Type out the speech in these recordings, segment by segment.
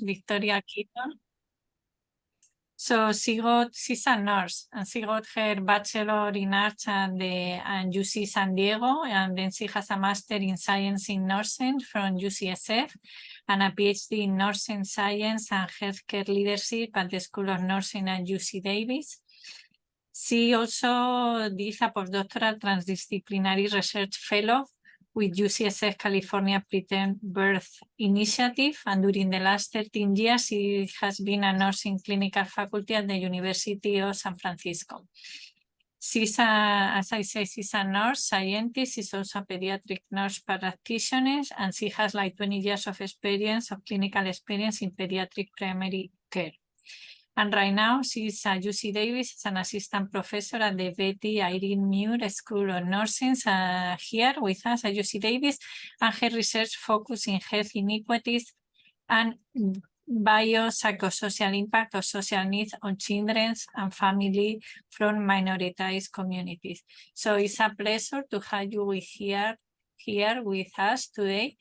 Victoria Keeton. So she's a nurse, and she got her bachelor in arts at UC San Diego, and then she has a master in science in nursing from UCSF, and a PhD in nursing science and healthcare leadership at the School of Nursing at UC Davis. She also did a postdoctoral transdisciplinary research fellow with UCSF California Preterm Birth Initiative, and during the last 13 years, she has been a nursing clinical faculty at the University of San Francisco. She's as I say, she's a nurse scientist. She's also a pediatric nurse practitioner, and she has like 20 years of clinical experience in pediatric primary care. And right now, she's at UC Davis as an assistant professor at the Betty Irene Muir School of Nursing here with us at UC Davis, and her research focuses in health inequities and biopsychosocial impact of social needs on children and family from minoritized communities. So it's a pleasure to have you here with us today.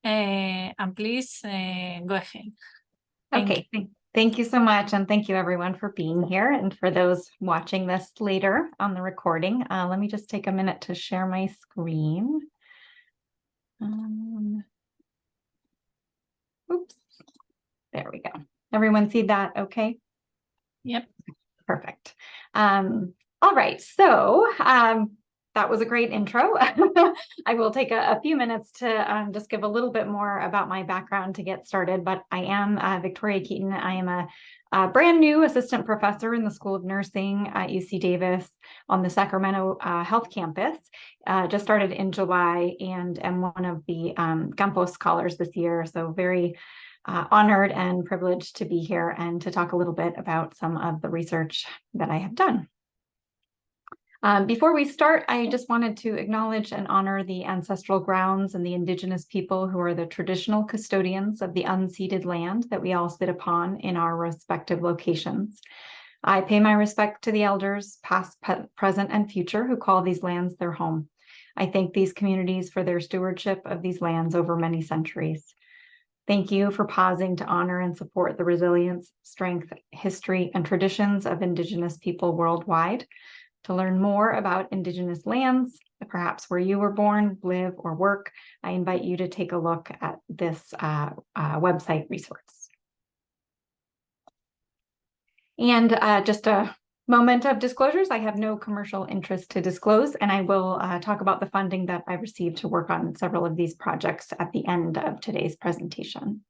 And please go ahead. Okay. Thank you so much. And thank you everyone for being here. And for those watching this later on the recording, let me just take a minute to share my screen. Oops, there we go. Everyone see that okay? Yep. Perfect. All right, so that was a great intro. I will take a few minutes to just give a little bit more about my background to get started, but I am Victoria Keeton. I am a brand new assistant professor in the School of Nursing at UC Davis on the Sacramento Health Campus. Just started in July and am one of the Campos Scholars this year, so very honored and privileged to be here and to talk a little bit about some of the research that I have done. Before we start, I just wanted to acknowledge and honor the ancestral grounds and the indigenous people who are the traditional custodians of the unceded land that we all sit upon in our respective locations. I pay my respect to the elders, past, present, and future, who call these lands their home. I thank these communities for their stewardship of these lands over many centuries. Thank you for pausing to honor and support the resilience, strength, history, and traditions of Indigenous people worldwide. To learn more about Indigenous lands, perhaps where you were born, live, or work, I invite you to take a look at this website resource. And just a moment of disclosures, I have no commercial interest to disclose, and I will talk about the funding that I received to work on several of these projects at the end of today's presentation.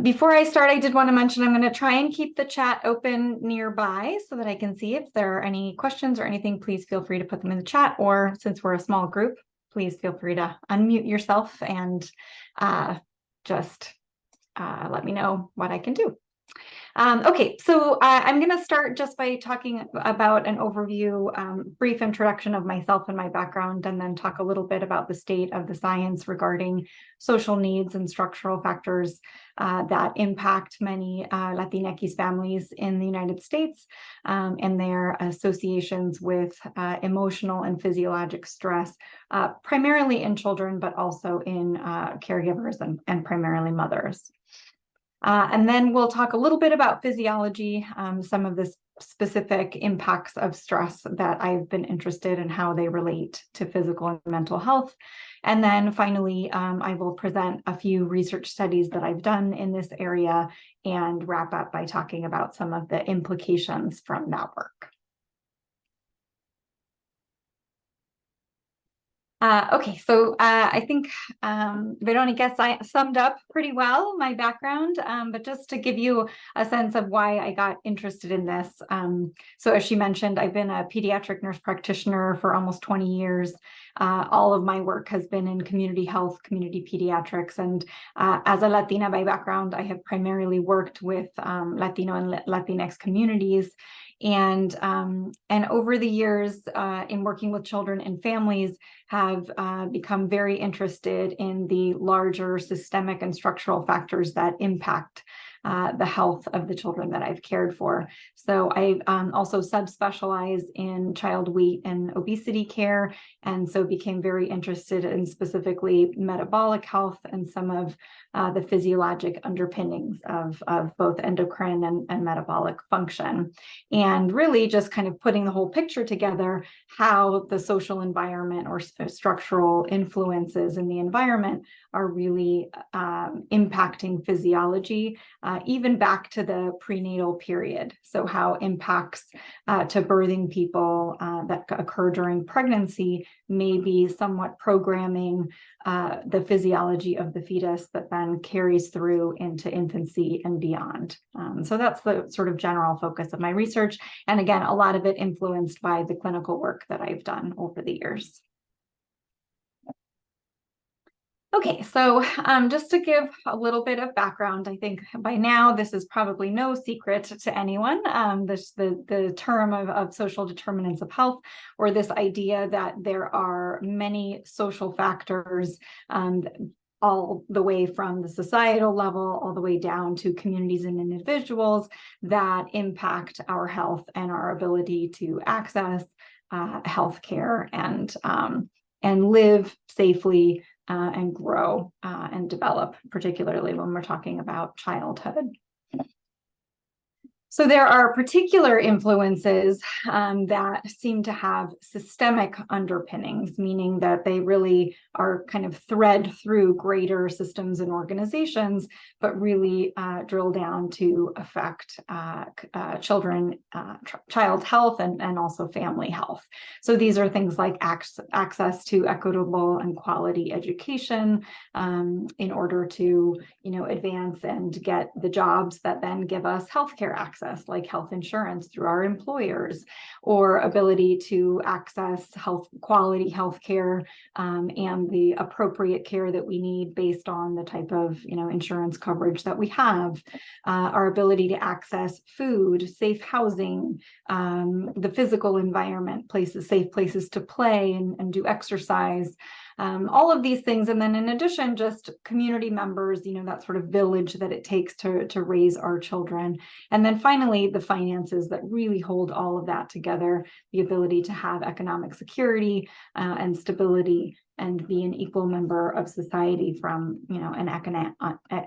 Before I start, I did want to mention I'm going to try and keep the chat open nearby so that I can see if there are any questions or anything. Please feel free to put them in the chat, or since we're a small group, please feel free to unmute yourself and just let me know what I can do. Okay, so I'm going to start just by talking about an overview, brief introduction of myself and my background, and then talk a little bit about the state of the science regarding social needs and structural factors that impact many Latinx families in the United States and their associations with emotional and physiologic stress, primarily in children, but also in caregivers and primarily mothers. And then we'll talk a little bit about physiology, some of the specific impacts of stress that I've been interested in, how they relate to physical and mental health. And then finally, I will present a few research studies that I've done in this area and wrap up by talking about some of the implications from that work. Okay, so I think Veronica summed up pretty well my background, but just to give you a sense of why I got interested in this. So as she mentioned, I've been a pediatric nurse practitioner for almost 20 years. All of my work has been in community health, community pediatrics, and as a Latina by background, I have primarily worked with Latino and Latinx communities. And over the years in working with children and families, have become very interested in the larger systemic and structural factors that impact the health of the children that I've cared for. So I also subspecialize in child weight and obesity care, and so became very interested in specifically metabolic health and some of the physiologic underpinnings of both endocrine and metabolic function. And really just kind of putting the whole picture together, how the social environment or structural influences in the environment are really impacting physiology, even back to the prenatal period. So how impacts to birthing people that occur during pregnancy may be somewhat programming the physiology of the fetus that then carries through into infancy and beyond. So that's the sort of general focus of my research. And again, a lot of it influenced by the clinical work that I've done over the years. Okay, so just to give a little bit of background, I think by now this is probably no secret to anyone, the term of social determinants of health, or this idea that there are many social factors all the way from the societal level, all the way down to communities and individuals that impact our health and our ability to access healthcare and live safely and grow and develop, particularly when we're talking about childhood. So there are particular influences that seem to have systemic underpinnings, meaning that they really are kind of thread through greater systems and organizations, but really drill down to affect child health and also family health. So these are things like access to equitable and quality education in order to, advance and get the jobs that then give us healthcare access, like health insurance through our employers, or ability to access quality health care and the appropriate care that we need based on the type of insurance coverage that we have, our ability to access food, safe housing, the physical environment, safe places to play and do exercise. All of these things. And then in addition, just community members, that sort of village that it takes to raise our children. And then finally, the finances that really hold all of that together, the ability to have economic security and stability and be an equal member of society from an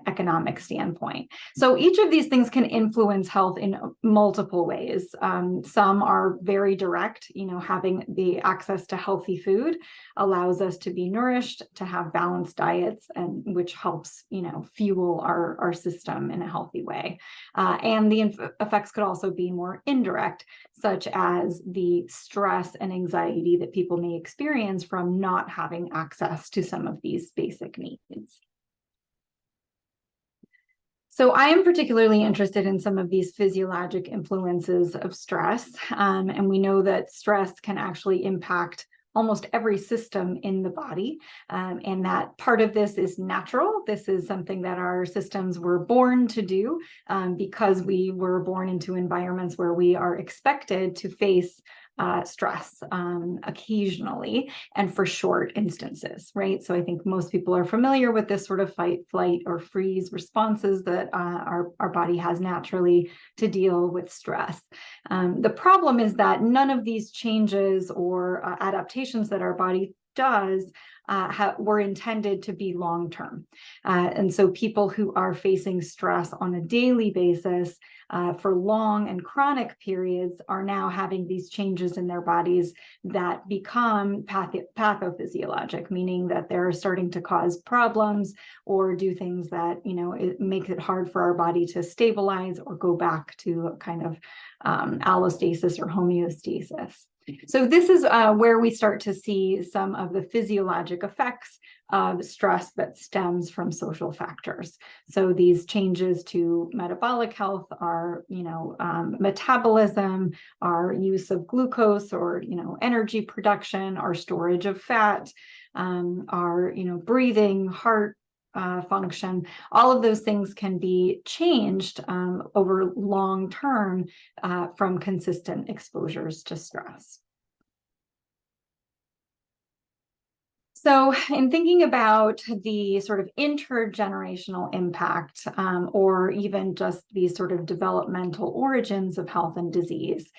economic standpoint. So each of these things can influence health in multiple ways. Some are very direct, having the access to healthy food allows us to be nourished, to have balanced diets, and which helps fuel our system in a healthy way. And the effects could also be more indirect, such as the stress and anxiety that people may experience from not having access to some of these basic needs. So I am particularly interested in some of these physiologic influences of stress, and we know that stress can actually impact almost every system in the body, and that part of this is natural. This is something that our systems were born to do because we were born into environments where we are expected to face stress occasionally and for short instances, right? So I think most people are familiar with this sort of fight, flight, or freeze responses that our body has naturally to deal with stress. The problem is that none of these changes or adaptations that our body does were intended to be long-term. And so people who are facing stress on a daily basis for long and chronic periods are now having these changes in their bodies that become pathophysiologic, meaning that they're starting to cause problems or do things that, it makes it hard for our body to stabilize or go back to a kind of allostasis or homeostasis. So this is where we start to see some of the physiologic effects of stress that stems from social factors. So these changes to metabolic health are, metabolism, our use of glucose or, energy production, our storage of fat, our, breathing, heart function. All of those things can be changed over long term from consistent exposures to stress. So in thinking about the sort of intergenerational impact, or even just these sort of developmental origins of health and disease,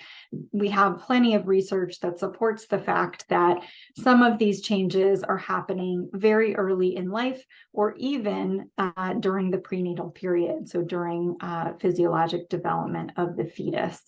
we have plenty of research that supports the fact that some of these changes are happening very early in life, or even during the prenatal period, so during physiologic development of the fetus.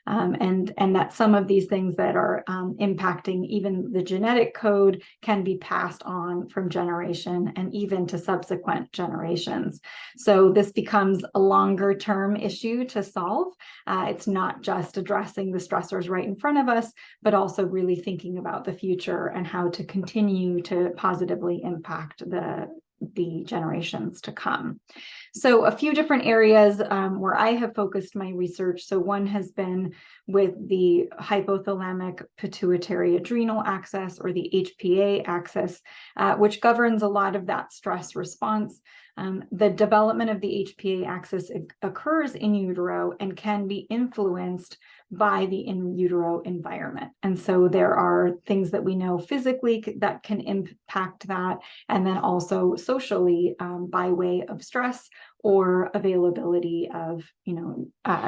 And that some of these things that are impacting even the genetic code can be passed on from generation and even to subsequent generations. So this becomes a longer term issue to solve. It's not just addressing the stressors right in front of us, but also really thinking about the future and how to continue to positively impact the generations to come. So a few different areas where I have focused my research. So one has been with the hypothalamic pituitary adrenal axis, or the HPA axis, which governs a lot of that stress response. The development of the HPA axis occurs in utero and can be influenced by the in utero environment. And so there are things that we know physically that can impact that, and then also socially by way of stress or availability of,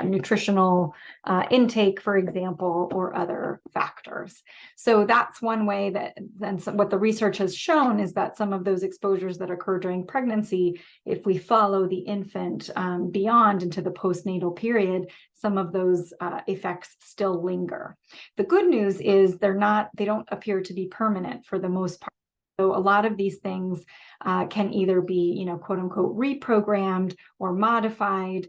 nutritional intake, for example, or other factors. So that's one way that, then what the research has shown is that some of those exposures that occur during pregnancy, if we follow the infant beyond into the postnatal period, some of those effects still linger. The good news is they don't appear to be permanent for the most part. So a lot of these things can either be, quote unquote, reprogrammed or modified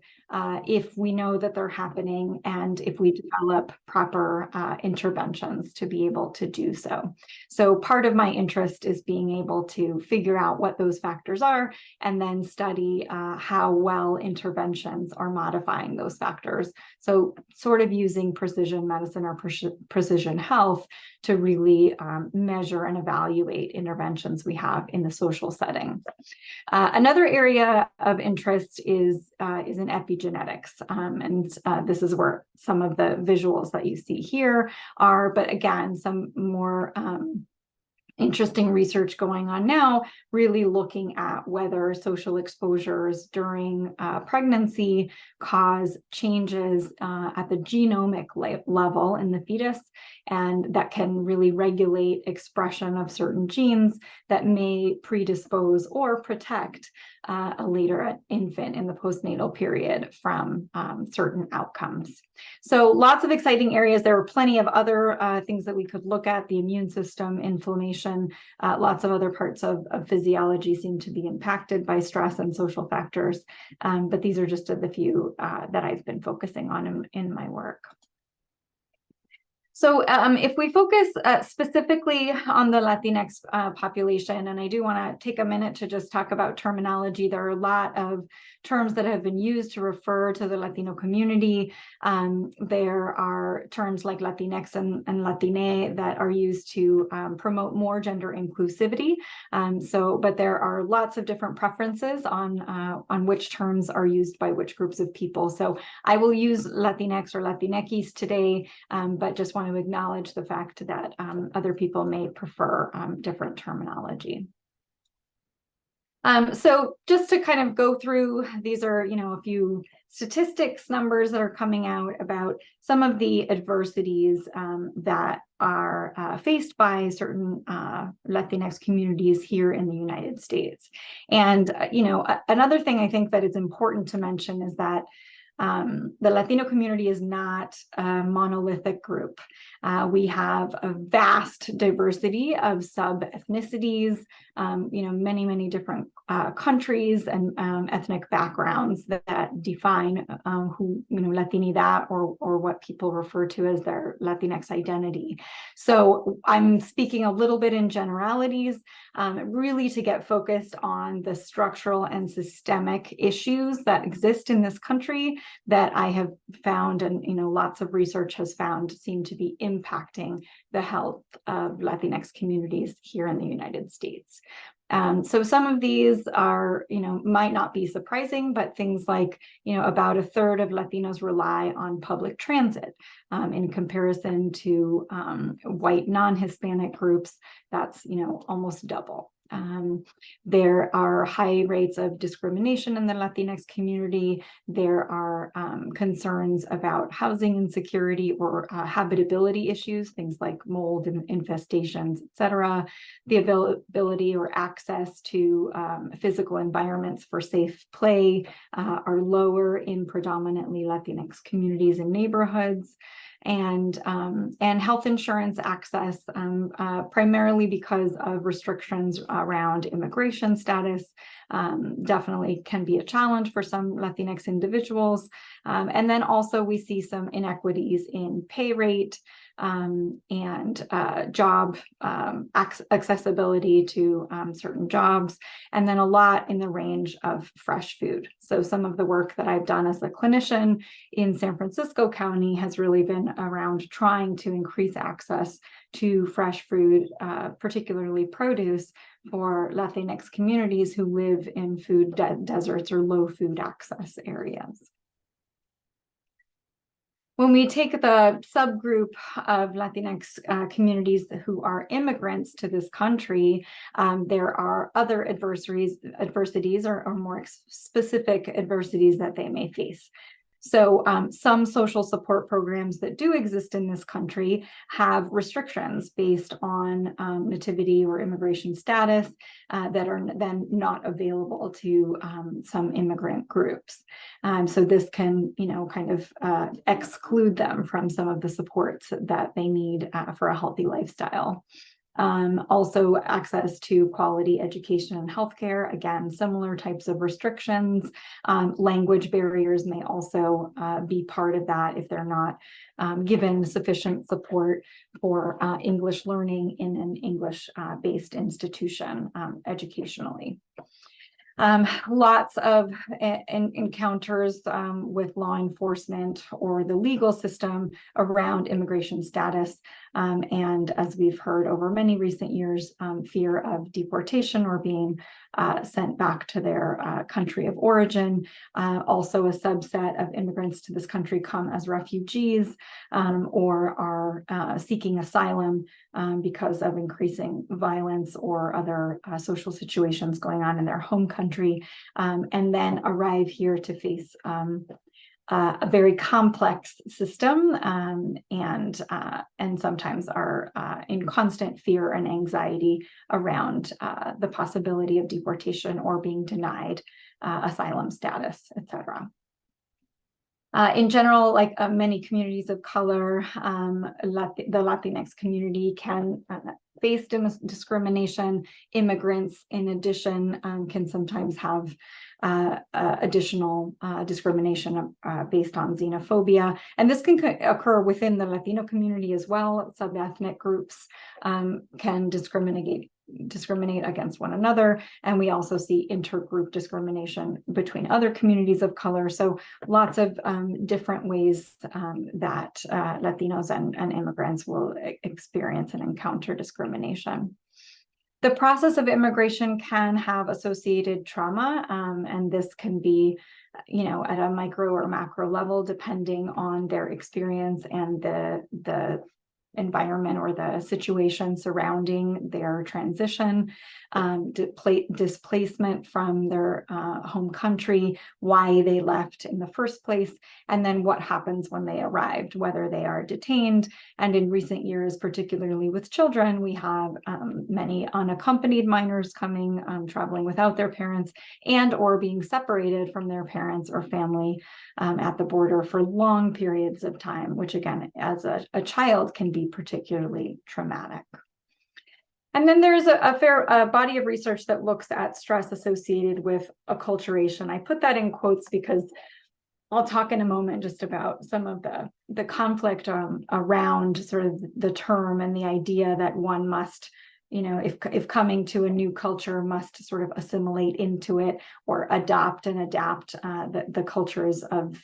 if we know that they're happening and if we develop proper interventions to be able to do so. So part of my interest is being able to figure out what those factors are and then study how well interventions are modifying those factors. So sort of using precision medicine or precision health to really measure and evaluate interventions we have in the social setting. Another area of interest is in epigenetics, and this is where some of the visuals that you see here are, but again, some more interesting research going on now, really looking at whether social exposures during pregnancy cause changes at the genomic level in the fetus, and that can really regulate expression of certain genes that may predispose or protect a later infant in the postnatal period from certain outcomes. So lots of exciting areas. There are plenty of other things that we could look at: the immune system, inflammation, lots of other parts of physiology seem to be impacted by stress and social factors. But these are just the few that I've been focusing on in my work. So if we focus specifically on the Latinx population, and I do want to take a minute to just talk about terminology. There are a lot of terms that have been used to refer to the Latino community. There are terms like Latinx and Latine that are used to promote more gender inclusivity. But there are lots of different preferences on which terms are used by which groups of people. So I will use Latinx or Latinx today, but just want to acknowledge the fact that other people may prefer different terminology. So just to kind of go through, these are, a few statistics numbers that are coming out about some of the adversities that are faced by certain Latinx communities here in the United States. And, another thing I think that is important to mention is that the Latino community is not a monolithic group. We have a vast diversity of sub-ethnicities, many different countries and ethnic backgrounds that define who, Latinidad or what people refer to as their Latinx identity. So I'm speaking a little bit in generalities, really to get focused on the structural and systemic issues that exist in this country that I have found, and lots of research has found, seem to be impacting the health of Latinx communities here in the United States. So some of these are, might not be surprising, but things like, about a third of Latinos rely on public transit in comparison to white non-Hispanic groups. That's, almost double. There are high rates of discrimination in the Latinx community. There are concerns about housing insecurity or habitability issues, things like mold and infestations, et cetera. The availability or access to physical environments for safe play are lower in predominantly Latinx communities and neighborhoods. And health insurance access, primarily because of restrictions around immigration status, definitely can be a challenge for some Latinx individuals. And then also we see some inequities in pay rate and job accessibility to certain jobs, and then a lot in the range of fresh food. So some of the work that I've done as a clinician in San Francisco County has really been around trying to increase access to fresh food, particularly produce, for Latinx communities who live in food deserts or low food access areas. When we take the subgroup of Latinx communities who are immigrants to this country, there are other adversities or more specific adversities that they may face. So some social support programs that do exist in this country have restrictions based on nativity or immigration status that are then not available to some immigrant groups. So this can, kind of exclude them from some of the supports that they need for a healthy lifestyle. Also access to quality education and healthcare, again, similar types of restrictions. Language barriers may also be part of that if they're not given sufficient support for English learning in an English-based institution educationally. Lots of encounters with law enforcement or the legal system around immigration status. And as we've heard over many recent years, fear of deportation or being sent back to their country of origin. Also a subset of immigrants to this country come as refugees or are seeking asylum because of increasing violence or other social situations going on in their home country, and then arrive here to face a very complex system and sometimes are in constant fear and anxiety around the possibility of deportation or being denied asylum status, etc. In general, like many communities of color, the Latinx community can face discrimination. Immigrants, in addition, can sometimes have additional discrimination based on xenophobia. And this can occur within the Latino community as well. Sub-ethnic groups can discriminate against one another. And we also see intergroup discrimination between other communities of color. So lots of different ways that Latinos and immigrants will experience and encounter discrimination. The process of immigration can have associated trauma, and this can be, at a micro or macro level, depending on their experience and the environment or the situation surrounding their transition, displacement from their home country, why they left in the first place, and then what happens when they arrived, whether they are detained. And in recent years, particularly with children, we have many unaccompanied minors coming, traveling without their parents, and or being separated from their parents or family at the border for long periods of time, which again, as a child can be particularly traumatic. And then there's a fair body of research that looks at stress associated with acculturation. I put that in quotes because I'll talk in a moment just about some of the conflict around sort of the term and the idea that one must if coming to a new culture must sort of assimilate into it or adopt and adapt the cultures of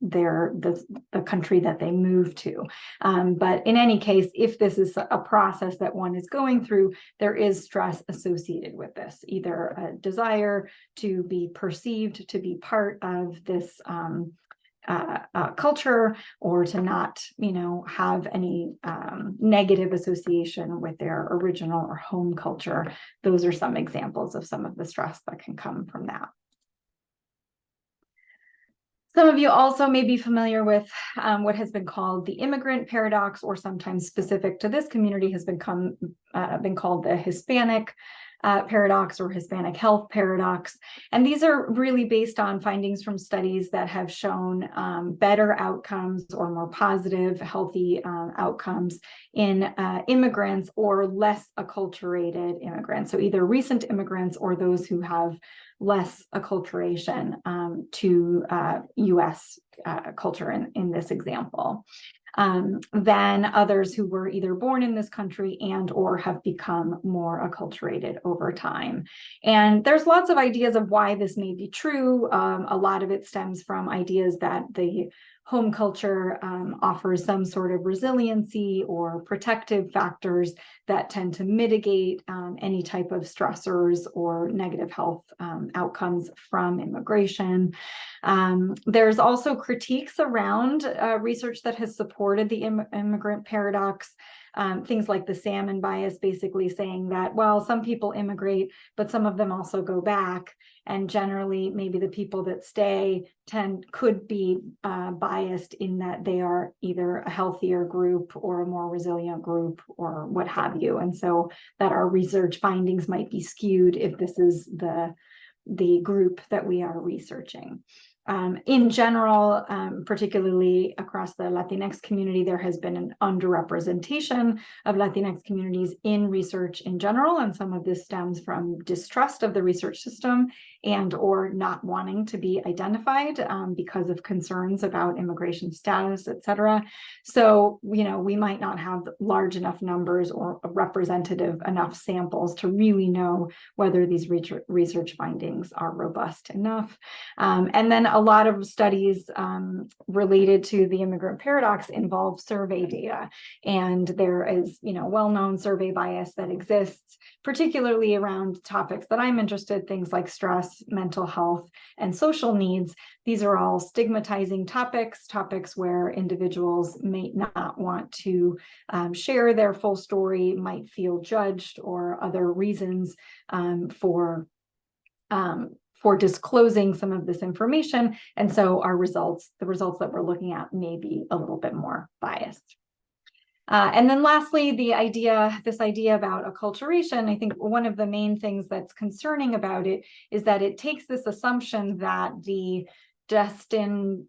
the country that they move to. But in any case, if this is a process that one is going through, there is stress associated with this, either a desire to be perceived to be part of this culture, or to not, have any negative association with their original or home culture. Those are some examples of some of the stress that can come from that. Some of you also may be familiar with what has been called the immigrant paradox, or sometimes specific to this community has been called the Hispanic paradox or Hispanic health paradox. And these are really based on findings from studies that have shown better outcomes or more positive, healthy outcomes in immigrants or less acculturated immigrants. So either recent immigrants or those who have less acculturation to US culture in this example, than others who were either born in this country and or have become more acculturated over time. And there's lots of ideas of why this may be true. A lot of it stems from ideas that the home culture offers some sort of resiliency or protective factors that tend to mitigate any type of stressors or negative health outcomes from immigration. There's also critiques around research that has supported the immigrant paradox. Things like the salmon bias, basically saying that, well, some people immigrate, but some of them also go back. And generally, maybe the people that stay could be biased in that they are either a healthier group or a more resilient group or what have you. And so that our research findings might be skewed if this is the group that we are researching. In general, particularly across the Latinx community, there has been an underrepresentation of Latinx communities in research in general, and some of this stems from distrust of the research system and or not wanting to be identified because of concerns about immigration status, et cetera. So, we might not have large enough numbers or representative enough samples to really know whether these research findings are robust enough. And then a lot of studies related to the immigrant paradox involve survey data. And there is, well-known survey bias that exists, particularly around topics that I'm interested in, things like stress, mental health, and social needs. These are all stigmatizing topics where individuals may not want to share their full story, might feel judged, or other reasons for disclosing some of this information. And so the results that we're looking at may be a little bit more biased. And then lastly, this idea about acculturation, I think one of the main things that's concerning about it is that it takes this assumption that the destination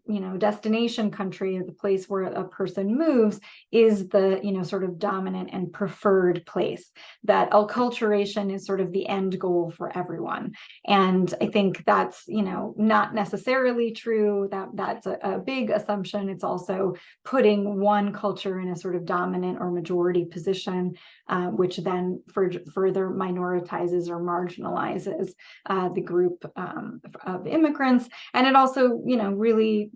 country, or the place where a person moves, is the sort of dominant and preferred place, that acculturation is sort of the end goal for everyone. And I think that's not necessarily true. That's a big assumption. It's also putting one culture in a sort of dominant or majority position, which then further minoritizes or marginalizes the group of immigrants. And it also really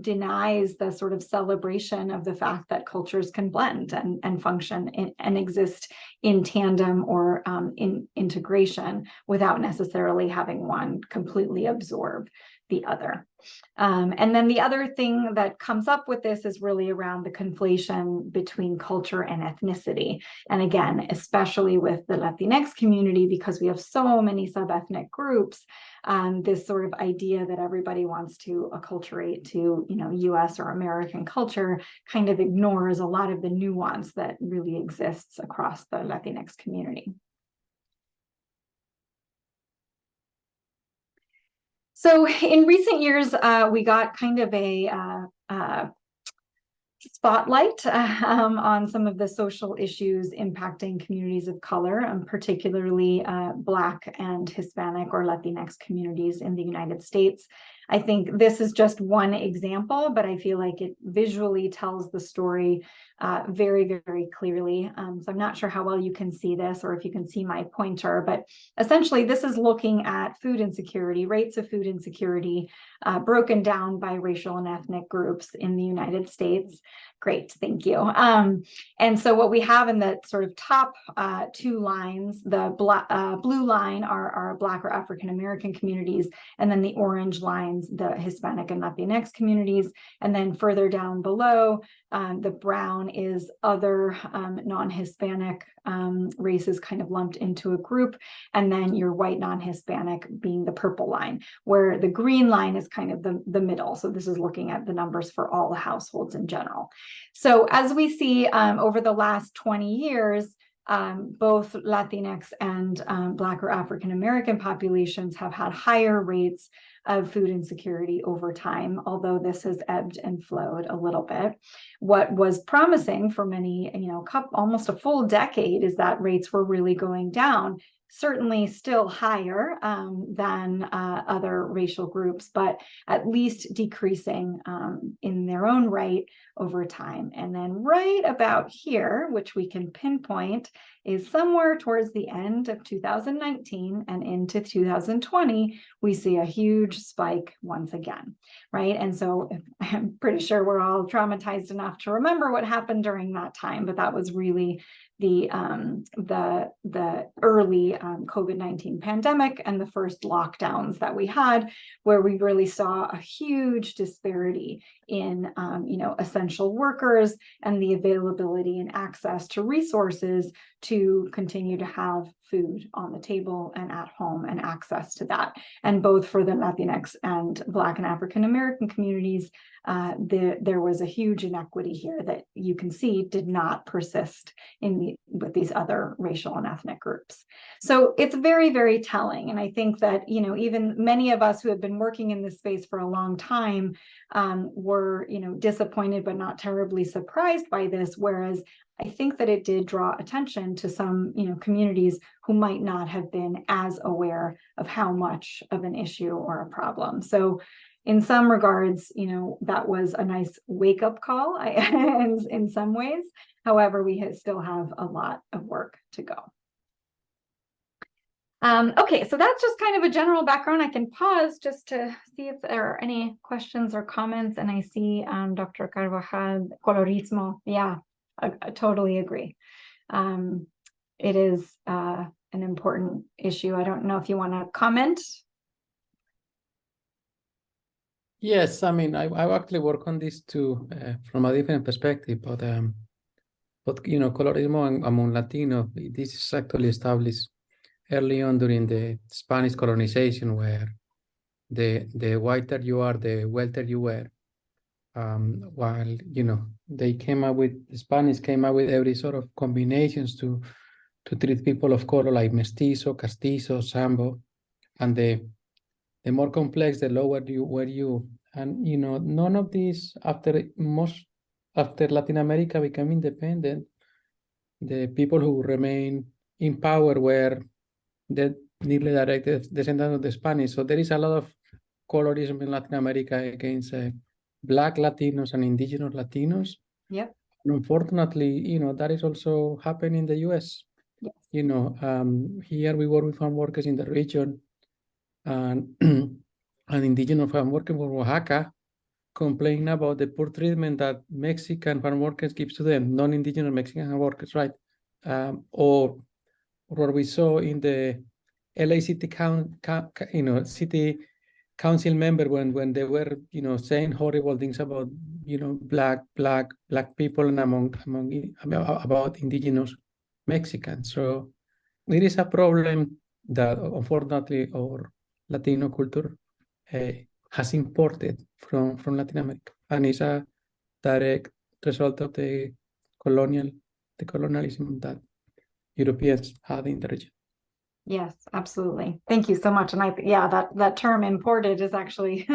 denies the sort of celebration of the fact that cultures can blend and function and exist in tandem or in integration without necessarily having one completely absorb the other. And then the other thing that comes up with this is really around the conflation between culture and ethnicity. And again, especially with the Latinx community, because we have so many sub-ethnic groups, this sort of idea that everybody wants to acculturate to, US or American culture kind of ignores a lot of the nuance that really exists across the Latinx community. So in recent years, we got kind of a spotlight on some of the social issues impacting communities of color, particularly Black and Hispanic or Latinx communities in the United States. I think this is just one example, but I feel like it visually tells the story very, very clearly. So I'm not sure how well you can see this or if you can see my pointer, but essentially this is looking at food insecurity, rates of food insecurity, broken down by racial and ethnic groups in the United States. Great, thank you. And so what we have in the sort of top two lines, the blue line are Black or African American communities, and then the orange lines, the Hispanic and Latinx communities. And then further down below, the brown is other non-Hispanic races kind of lumped into a group. And then your white non-Hispanic being the purple line, where the green line is kind of the middle. So this is looking at the numbers for all the households in general. So as we see over the last 20 years, both Latinx and Black or African American populations have had higher rates of food insecurity over time, although this has ebbed and flowed a little bit. What was promising for many, almost a full decade, is that rates were really going down. Certainly still higher than other racial groups, but at least decreasing in their own right over time. And then right about here, which we can pinpoint, is somewhere towards the end of 2019 and into 2020, we see a huge spike once again, right? And so I'm pretty sure we're all traumatized enough to remember what happened during that time, but that was really the early COVID-19 pandemic and the first lockdowns that we had, where we really saw a huge disparity in essential workers and the availability and access to resources to continue to have food on the table and at home and access to that. And both for the Latinx and Black and African American communities, there was a huge inequity here that you can see did not persist with these other racial and ethnic groups. So it's very, very telling. And I think that, even many of us who have been working in this space for a long time were, disappointed but not terribly surprised by this, whereas I think that it did draw attention to some, communities who might not have been as aware of how much of an issue or a problem. So in some regards, that was a nice wake-up call in some ways. However, we still have a lot of work to go. Okay, so that's just kind of a general background. I can pause just to see if there are any questions or comments. And I see Dr. Carvajal, colorismo. Yeah, I totally agree. It is an important issue. I don't know if you want to comment. Yes, I mean, I actually work on this too from a different perspective, but colorismo among Latino, this is actually established early on during the Spanish colonization, where the whiter you are, the wealthier you were. While the Spanish came up with every sort of combinations to treat people of color, like mestizo, castizo, sambo, and the more complex, the lower you were you. And none of these, after Latin America became independent, the people who remain in power were the nearly direct descendants of the Spanish. So there is a lot of colorism in Latin America against Black Latinos and indigenous Latinos. Yep. And unfortunately, that is also happening in the US. Yes. Here we work with farm workers in the region, and an indigenous farm worker from Oaxaca complain about the poor treatment that Mexican farm workers give to them, non-indigenous Mexican farm workers, right? Or what we saw in the LA City City Council member when they were, saying horrible things about, black people and about indigenous Mexicans. So it is a problem that unfortunately our Latino culture has imported from Latin America, and is a direct result of the colonialism that Europeans had in the region. Yes, absolutely. Thank you so much. And that term imported is actually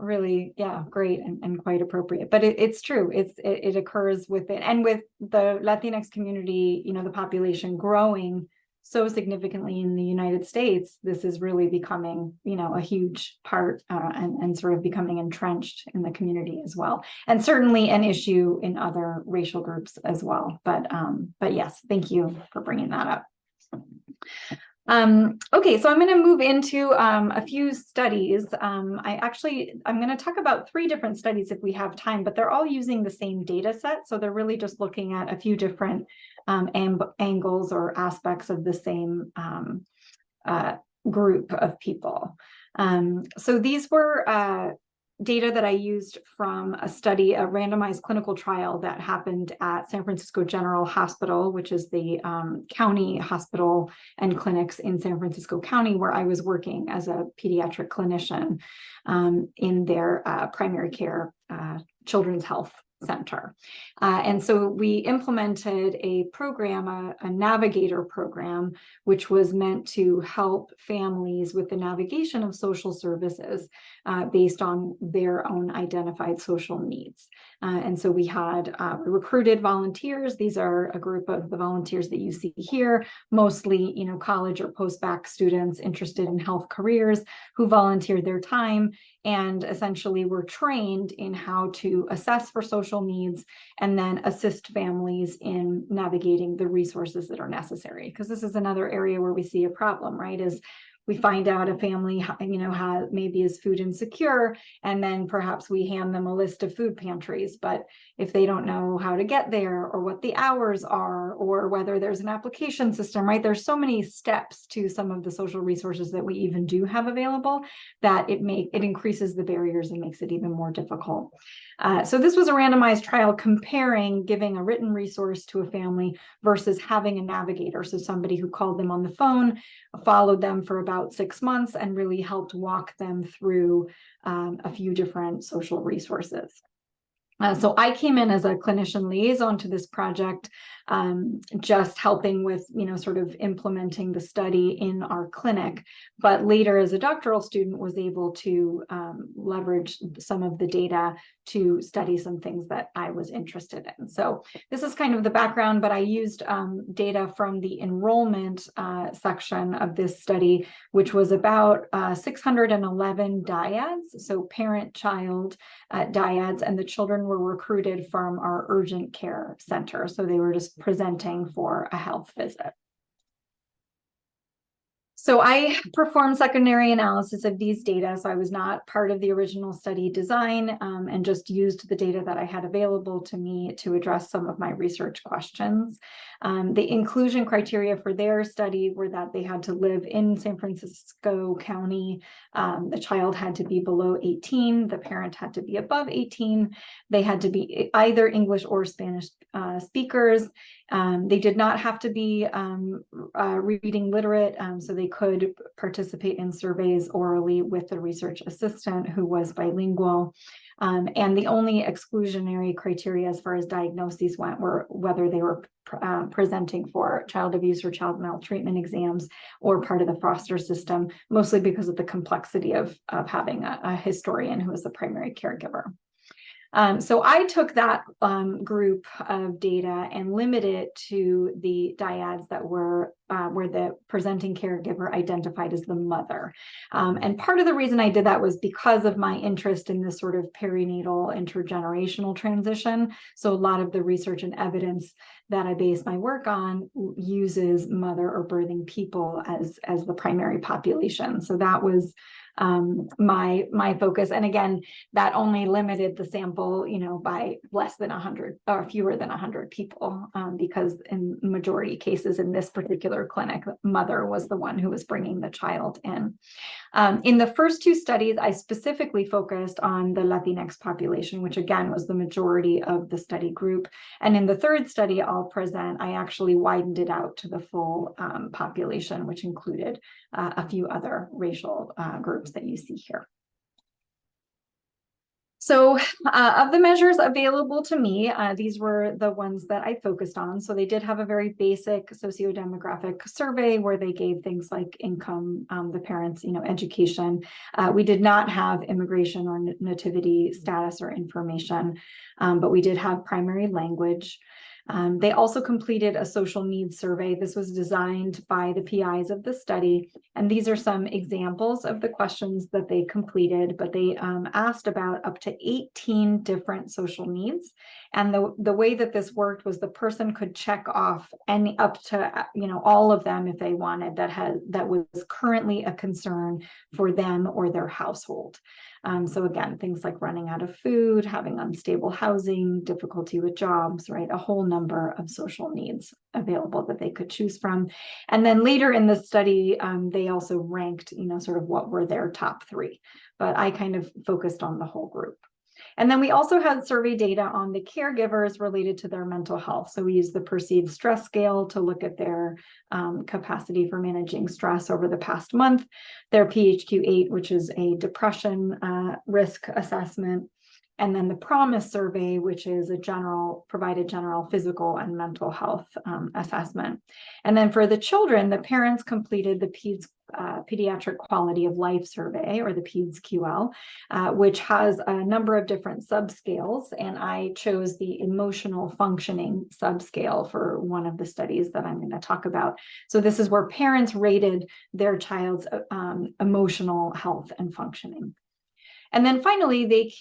really, great and quite appropriate. But it's true. It occurs within, and with the Latinx community, the population growing so significantly in the United States, this is really becoming, a huge part and sort of becoming entrenched in the community as well. And certainly an issue in other racial groups as well. But yes, thank you for bringing that up. Okay, so I'm going to move into a few studies. I'm going to talk about 3 different studies if we have time, but they're all using the same data set. So they're really just looking at a few different angles or aspects of the same group of people. So these were data that I used from a study, a randomized clinical trial that happened at San Francisco General Hospital, which is the county hospital and clinics in San Francisco County, where I was working as a pediatric clinician in their primary care children's health center. And so we implemented a program, a navigator program, which was meant to help families with the navigation of social services based on their own identified social needs. And so we had recruited volunteers. These are a group of the volunteers that you see here, mostly, college or post-bac students interested in health careers who volunteered their time and essentially were trained in how to assess for social needs and then assist families in navigating the resources that are necessary. Because this is another area where we see a problem, right? Is we find out a family, maybe is food insecure, and then perhaps we hand them a list of food pantries. But if they don't know how to get there or what the hours are or whether there's an application system, right? There's so many steps to some of the social resources that we even do have available that it increases the barriers and makes it even more difficult. So this was a randomized trial comparing giving a written resource to a family versus having a navigator. So somebody who called them on the phone, followed them for about 6 months and really helped walk them through a few different social resources. So I came in as a clinician liaison to this project, just helping with, sort of implementing the study in our clinic. But later as a doctoral student was able to leverage some of the data to study some things that I was interested in. So this is kind of the background, but I used data from the enrollment section of this study, which was about 611 dyads, so parent-child dyads, and the children were recruited from our urgent care center. So they were just presenting for a health visit. So I performed secondary analysis of these data. So I was not part of the original study design and just used the data that I had available to me to address some of my research questions. The inclusion criteria for their study were that they had to live in San Francisco County. The child had to be below 18. The parent had to be above 18. They had to be either English or Spanish speakers. They did not have to be reading literate, so they could participate in surveys orally with the research assistant who was bilingual. And the only exclusionary criteria as far as diagnoses went were whether they were presenting for child abuse or child maltreatment exams or part of the foster system, mostly because of the complexity of having a historian who is the primary caregiver. So I took that group of data and limited it to the dyads that were where the presenting caregiver identified as the mother. And part of the reason I did that was because of my interest in this sort of perinatal intergenerational transition. So a lot of the research and evidence that I base my work on uses mother or birthing people as the primary population. So that was my focus. And again, that only limited the sample, by less than 100 or fewer than 100 people, because in majority cases in this particular clinic, mother was the one who was bringing the child in. In the first 2 studies, I specifically focused on the Latinx population, which again was the majority of the study group. And in the third study I'll present, I actually widened it out to the full population, which included a few other racial groups that you see here. So of the measures available to me, these were the ones that I focused on. So they did have a very basic sociodemographic survey where they gave things like income, the parents, education. We did not have immigration or nativity status or information, but we did have primary language. They also completed a social needs survey. This was designed by the PIs of the study. And these are some examples of the questions that they completed, but they asked about up to 18 different social needs. And the way that this worked was the person could check off any up to, all of them if they wanted, that was currently a concern for them or their household. So again, things like running out of food, having unstable housing, difficulty with jobs, right? A whole number of social needs available that they could choose from. And then later in the study, they also ranked, sort of what were their top 3, but I kind of focused on the whole group. And then we also had survey data on the caregivers related to their mental health. So we used the perceived stress scale to look at their capacity for managing stress over the past month, their PHQ-8, which is a depression risk assessment, and then the PROMISE survey, which is provided general physical and mental health assessment. And then for the children, the parents completed the pediatric quality of life survey, or the PEDS-QL, which has a number of different subscales. And I chose the emotional functioning subscale for one of the studies that I'm going to talk about. So this is where parents rated their child's emotional health and functioning. And then finally, they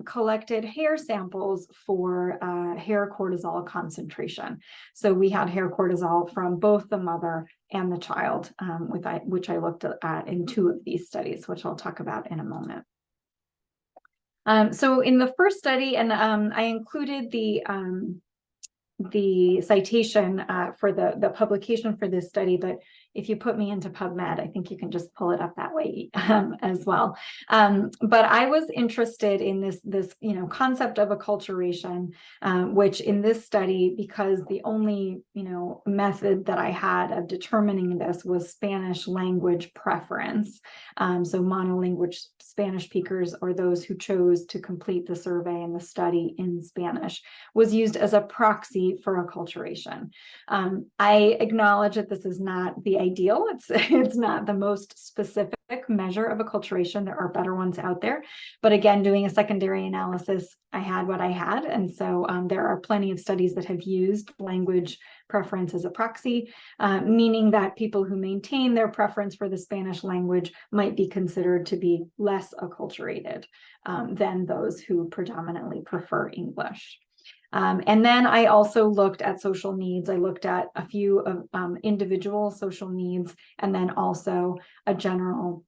collected hair samples for hair cortisol concentration. So we had hair cortisol from both the mother and the child, which I looked at in 2 of these studies, which I'll talk about in a moment. So in the first study, and I included the citation for the publication for this study, but if you put me into PubMed, I think you can just pull it up that way as well. But I was interested in this concept of acculturation, which in this study, because the only method that I had of determining this was Spanish language preference. So monolingual Spanish speakers, or those who chose to complete the survey and the study in Spanish, was used as a proxy for acculturation. I acknowledge that this is not the ideal. It's not the most specific measure of acculturation. There are better ones out there, but again, doing a secondary analysis, I had what I had, and so there are plenty of studies that have used language preference as a proxy, meaning that people who maintain their preference for the Spanish language might be considered to be less acculturated than those who predominantly prefer English. And then I also looked at social needs. I looked at a few of individual social needs, and then also a general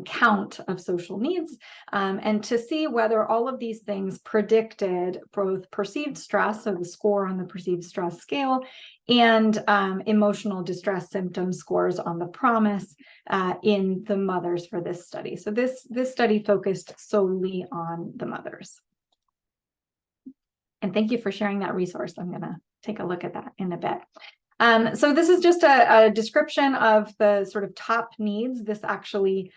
count of social needs, and to see whether all of these things predicted both perceived stress, so the score on the perceived stress scale, and emotional distress symptom scores on the PROMISE in the mothers for this study. So this study focused solely on the mothers. And thank you for sharing that resource. I'm going to take a look at that in a bit. So this is just a description of the sort of top needs. This actually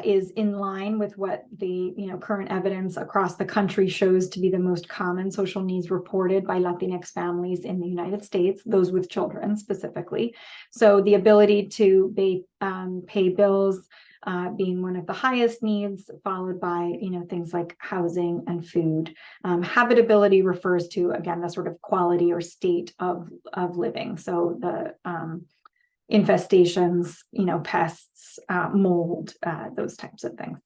is in line with what the current evidence across the country shows to be the most common social needs reported by Latinx families in the United States, those with children specifically. So the ability to pay bills, being one of the highest needs, followed by things like housing and food. Habitability refers to, again, the sort of quality or state of living. So the infestations, pests, mold, those types of things.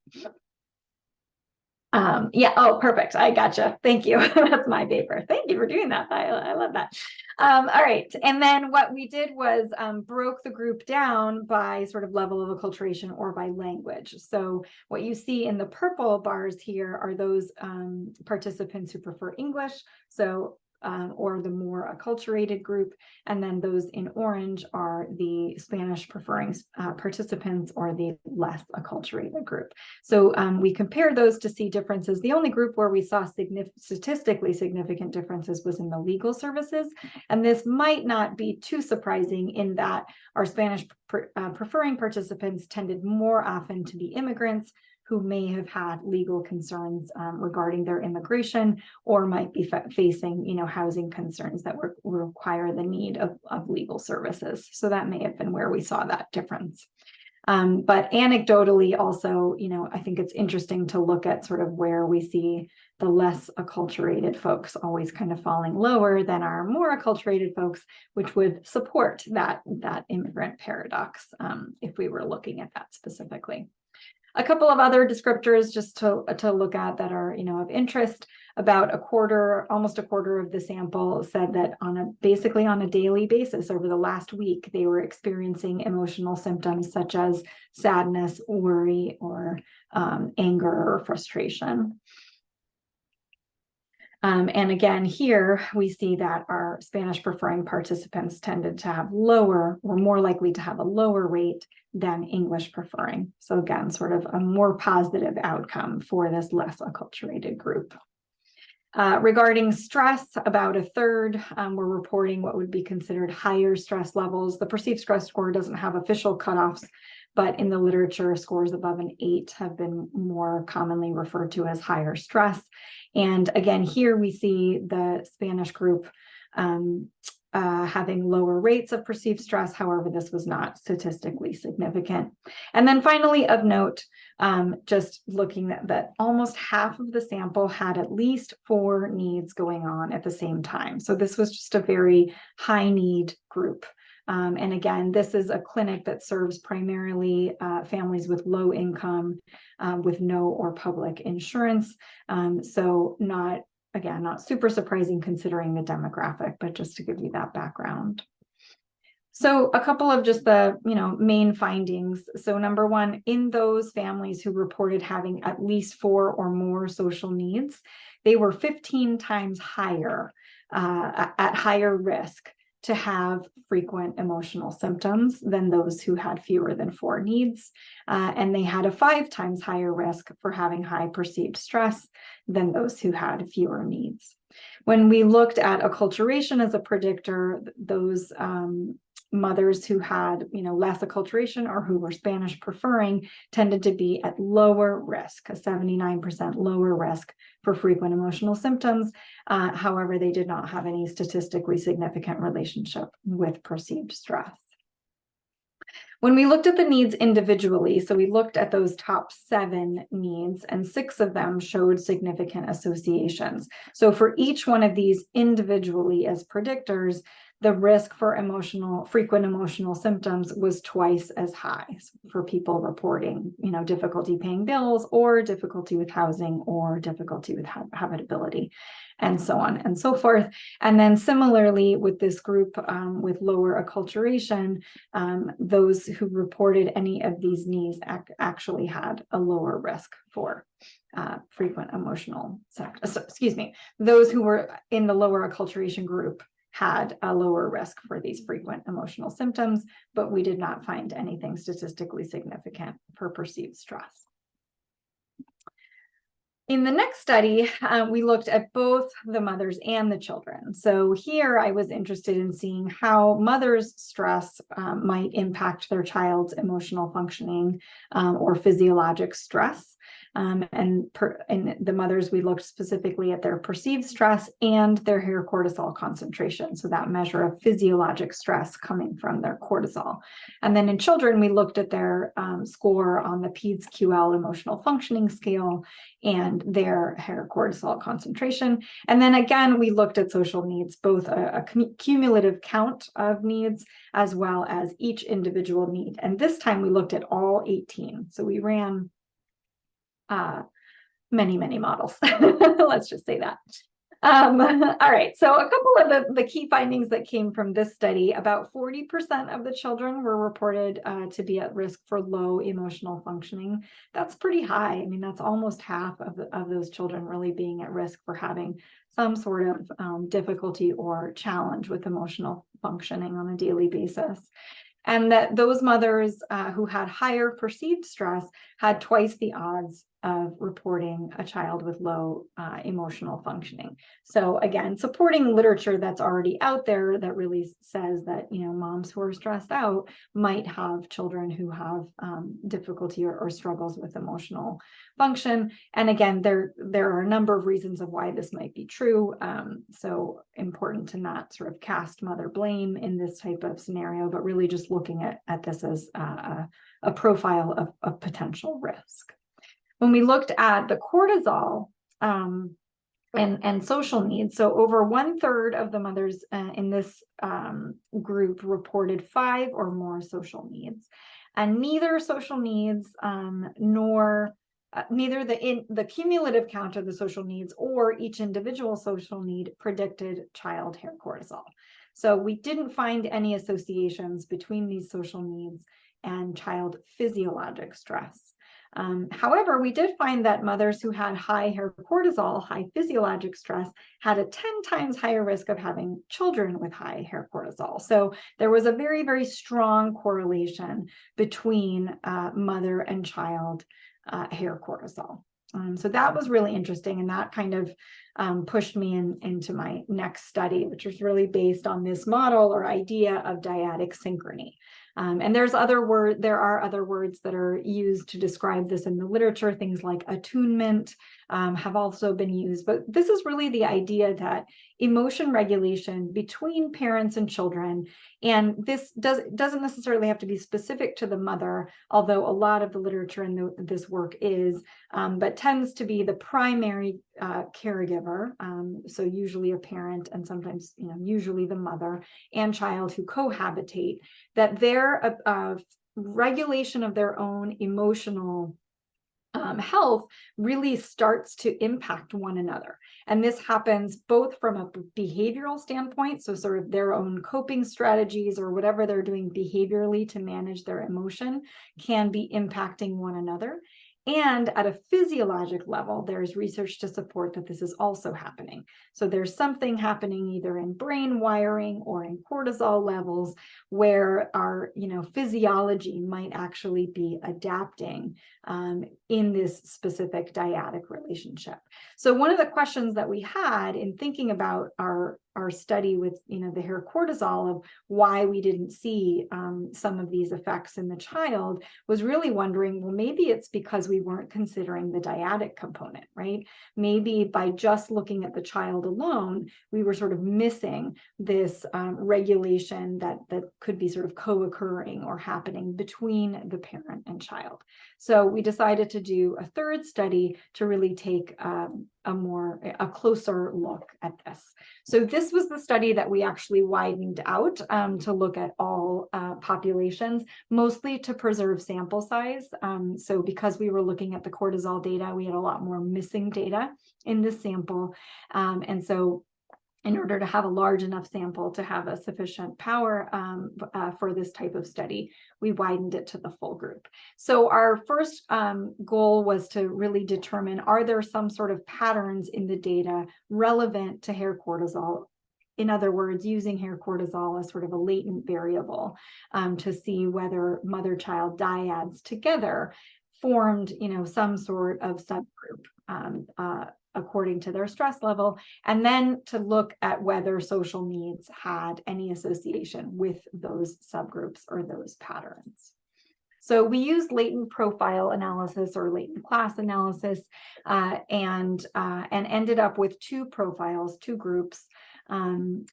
Yeah. Oh, perfect. I gotcha. Thank you. That's my paper. Thank you for doing that. I love that. All right. And then what we did was broke the group down by sort of level of acculturation or by language. So what you see in the purple bars here are those participants who prefer English. So or the more acculturated group, and then those in orange are the Spanish preferring participants or the less acculturated group. So we compared those to see differences. The only group where we saw statistically significant differences was in the legal services, and this might not be too surprising in that our Spanish preferring participants tended more often to be immigrants who may have had legal concerns regarding their immigration, or might be facing, housing concerns that require the need of legal services. So that may have been where we saw that difference. But anecdotally also, I think it's interesting to look at sort of where we see the less acculturated folks always kind of falling lower than our more acculturated folks, which would support that immigrant paradox if we were looking at that specifically. A couple of other descriptors just to look at that are, of interest. About almost a quarter of the sample said that basically on a daily basis over the last week, they were experiencing emotional symptoms such as sadness, worry, or anger or frustration. And again, here we see that our Spanish preferring participants tended to were more likely to have a lower rate than English preferring. So again, sort of a more positive outcome for this less acculturated group. Regarding stress, about a third were reporting what would be considered higher stress levels. The perceived stress score doesn't have official cutoffs, but in the literature, scores above an 8 have been more commonly referred to as higher stress. And again, here we see the Spanish group having lower rates of perceived stress. However, this was not statistically significant. And then finally, of note, just looking at that almost half of the sample had at least 4 needs going on at the same time. So this was just a very high need group. And again, this is a clinic that serves primarily families with low income, with no or public insurance. So not super surprising considering the demographic, but just to give you that background. So a couple of just the main findings. So number one, in those families who reported having at least 4 or more social needs, they were 15 times higher at higher risk to have frequent emotional symptoms than those who had fewer than 4 needs. And they had a 5 times higher risk for having high perceived stress than those who had fewer needs. When we looked at acculturation as a predictor, those mothers who had less acculturation or who were Spanish preferring tended to be at lower risk, a 79% lower risk for frequent emotional symptoms. However, they did not have any statistically significant relationship with perceived stress. When we looked at the needs individually, so we looked at those top 7 needs, and 6 of them showed significant associations. So for each one of these individually as predictors, the risk for frequent emotional symptoms was twice as high for people reporting, difficulty paying bills or difficulty with housing or difficulty with habitability, and so on and so forth. And then similarly with this group with lower acculturation, those who reported any of these needs actually had a lower risk for frequent emotional symptoms. Excuse me, those who were in the lower acculturation group had a lower risk for these frequent emotional symptoms, but we did not find anything statistically significant for perceived stress. In the next study, we looked at both the mothers and the children. So here I was interested in seeing how mothers' stress might impact their child's emotional functioning or physiologic stress. And in the mothers, we looked specifically at their perceived stress and their hair cortisol concentration. So that measure of physiologic stress coming from their cortisol. And then in children, we looked at their score on the PEDS-QL emotional functioning scale and their hair cortisol concentration. And then again, we looked at social needs, both a cumulative count of needs as well as each individual need. And this time we looked at all 18. So we ran many models. Let's just say that. All right, so a couple of the key findings that came from this study: about 40% of the children were reported to be at risk for low emotional functioning. That's pretty high. I mean, that's almost half of those children really being at risk for having some sort of difficulty or challenge with emotional functioning on a daily basis. And that those mothers who had higher perceived stress had twice the odds of reporting a child with low emotional functioning. So again, supporting literature that's already out there that really says that, you know, moms who are stressed out might have children who have difficulty or struggles with emotional function. And again, there are a number of reasons of why this might be true. So important to not sort of cast mother blame in this type of scenario, but really just looking at this as a profile of potential risk. When we looked at the cortisol and social needs, so over 1/3 of the mothers in this group reported 5 or more social needs, and neither social needs nor neither the cumulative count of the social needs or each individual social need predicted child hair cortisol. So we didn't find any associations between these social needs and child physiologic stress. However, we did find that mothers who had high hair cortisol, high physiologic stress, had a 10 times higher risk of having children with high hair cortisol. So there was a very, very strong correlation between mother and child hair cortisol. So that was really interesting, and that kind of pushed me into my next study, which was really based on this model or idea of dyadic synchrony. And there are other words that are used to describe this in the literature. Things like attunement have also been used, but this is really the idea that emotion regulation between parents and children, and this doesn't necessarily have to be specific to the mother, although a lot of the literature in this work is, but tends to be the primary caregiver, so usually a parent, and sometimes, you know, usually the mother and child who cohabitate, that their regulation of their own emotional health really starts to impact one another. And this happens both from a behavioral standpoint, so sort of their own coping strategies or whatever they're doing behaviorally to manage their emotion can be impacting one another. And at a physiologic level, there's research to support that this is also happening. So there's something happening either in brain wiring or in cortisol levels where our, you know, physiology might actually be adapting in this specific dyadic relationship. So one of the questions that we had in thinking about our study with, you know, the hair cortisol of why we didn't see some of these effects in the child was really wondering, well, maybe it's because we weren't considering the dyadic component, right? Maybe by just looking at the child alone, we were sort of missing this regulation that could be sort of co-occurring or happening between the parent and child. So we decided to do a third study to really take a closer look at this. So this was the study that we actually widened out to look at all populations, mostly to preserve sample size. So because we were looking at the cortisol data, we had a lot more missing data in this sample. And so in order to have a large enough sample to have a sufficient power for this type of study, we widened it to the full group. So our first goal was to really determine, are there some sort of patterns in the data relevant to hair cortisol? In other words, using hair cortisol as sort of a latent variable to see whether mother-child dyads together formed, you know, some sort of subgroup according to their stress level, and then to look at whether social needs had any association with those subgroups or those patterns. So we used latent profile analysis or latent class analysis and ended up with two profiles, two groups,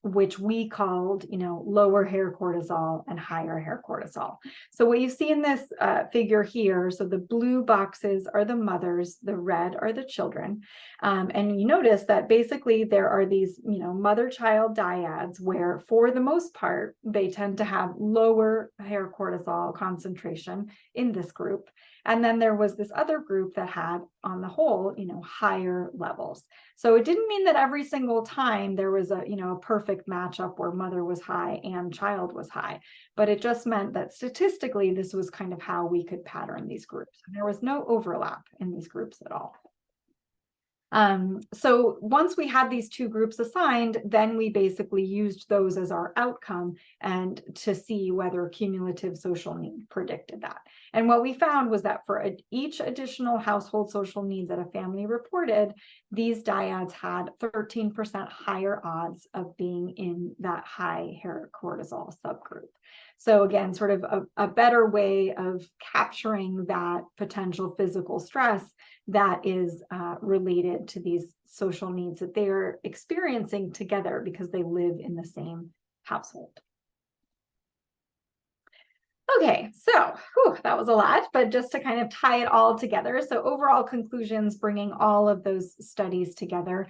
which we called, you know, lower hair cortisol and higher hair cortisol. So what you see in this figure here, so the blue boxes are the mothers, the red are the children. And you notice that basically there are these, you know, mother-child dyads where for the most part, they tend to have lower hair cortisol concentration in this group. And then there was this other group that had, on the whole, you know, higher levels. So it didn't mean that every single time there was a, you know, a perfect matchup where mother was high and child was high, but it just meant that statistically, this was kind of how we could pattern these groups. And there was no overlap in these groups at all. So once we had these two groups assigned, then we basically used those as our outcome and to see whether cumulative social need predicted that. And what we found was that for each additional household social need that a family reported, these dyads had 13% higher odds of being in that high hair cortisol subgroup. So again, sort of a better way of capturing that potential physical stress that is related to these social needs that they are experiencing together because they live in the same household. Okay, so that was a lot, but just to kind of tie it all together. So overall conclusions, bringing all of those studies together.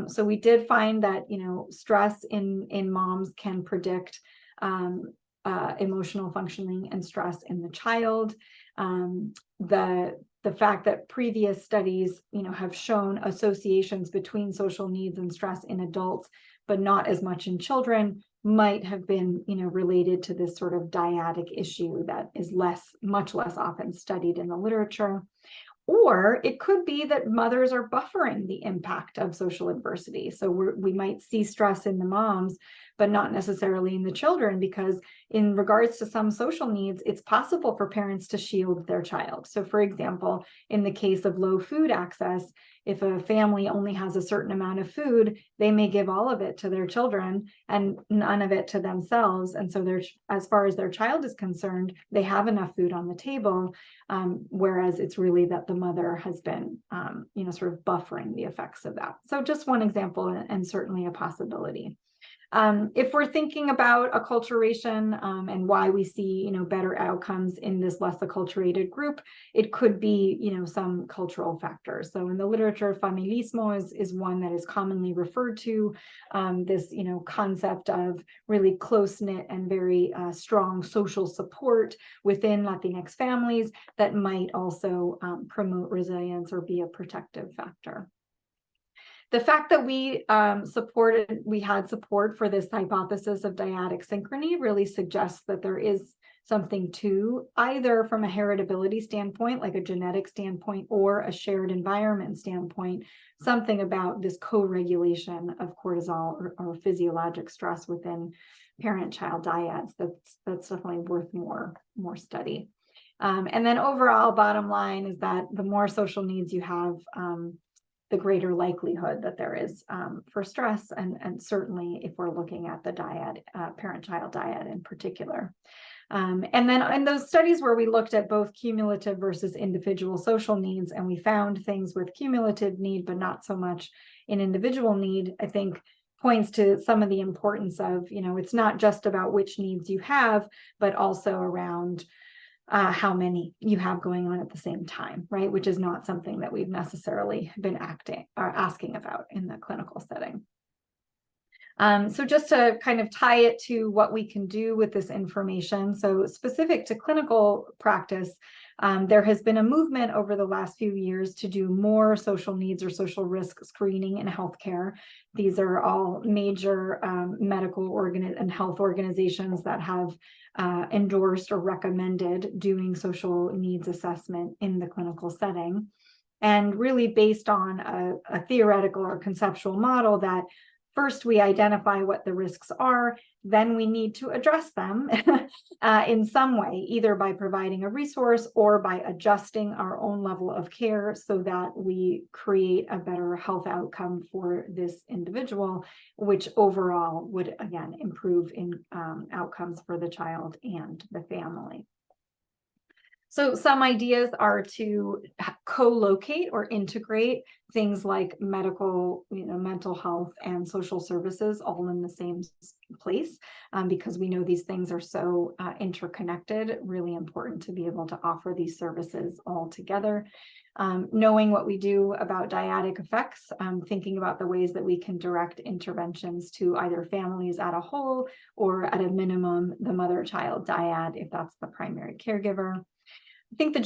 So we did find that, stress in moms can predict emotional functioning and stress in the child. The fact that previous studies, have shown associations between social needs and stress in adults, but not as much in children, might have been, related to this sort of dyadic issue that is much less often studied in the literature. Or it could be that mothers are buffering the impact of social adversity. So we might see stress in the moms, but not necessarily in the children, because in regards to some social needs, it's possible for parents to shield their child. So for example, in the case of low food access, if a family only has a certain amount of food, they may give all of it to their children and none of it to themselves. And so as far as their child is concerned, they have enough food on the table, whereas it's really that the mother has been, sort of buffering the effects of that. So just one example, and certainly a possibility. If we're thinking about acculturation and why we see, better outcomes in this less acculturated group, it could be, some cultural factors. So in the literature, familismo is one that is commonly referred to, this, concept of really close-knit and very strong social support within Latinx families that might also promote resilience or be a protective factor. The fact that we had support for this hypothesis of dyadic synchrony really suggests that there is something to either from a heritability standpoint, like a genetic standpoint, or a shared environment standpoint, something about this co-regulation of cortisol or physiologic stress within parent-child dyads that's definitely worth more study. And then overall, bottom line is that the more social needs you have, the greater likelihood that there is for stress, and certainly if we're looking at the dyad, parent-child dyad in particular. And then in those studies where we looked at both cumulative versus individual social needs, and we found things with cumulative need, but not so much in individual need, I think points to some of the importance of, it's not just about which needs you have, but also around how many you have going on at the same time, right? Which is not something that we've necessarily been asking about in the clinical setting. So just to kind of tie it to what we can do with this information, so specific to clinical practice, there has been a movement over the last few years to do more social needs or social risk screening in healthcare. These are all major medical and health organizations that have endorsed or recommended doing social needs assessment in the clinical setting, and really based on a theoretical or conceptual model that first we identify what the risks are, then we need to address them in some way, either by providing a resource or by adjusting our own level of care so that we create a better health outcome for this individual, which overall would, again, improve in outcomes for the child and the family. So some ideas are to co-locate or integrate things like medical, mental health and social services all in the same place, because we know these things are so interconnected, really important to be able to offer these services all together. Knowing what we do about dyadic effects, thinking about the ways that we can direct interventions to either families at a whole or at a minimum, the mother-child dyad, if that's the primary caregiver. I think the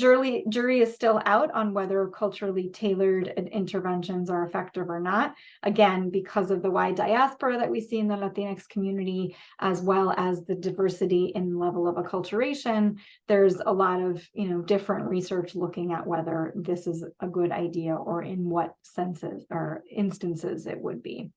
jury is still out on whether culturally tailored interventions are effective or not. Again, because of the wide diaspora that we see in the Latinx community, as well as the diversity in level of acculturation, there's a lot of different research looking at whether this is a good idea or in what senses or instances it would be.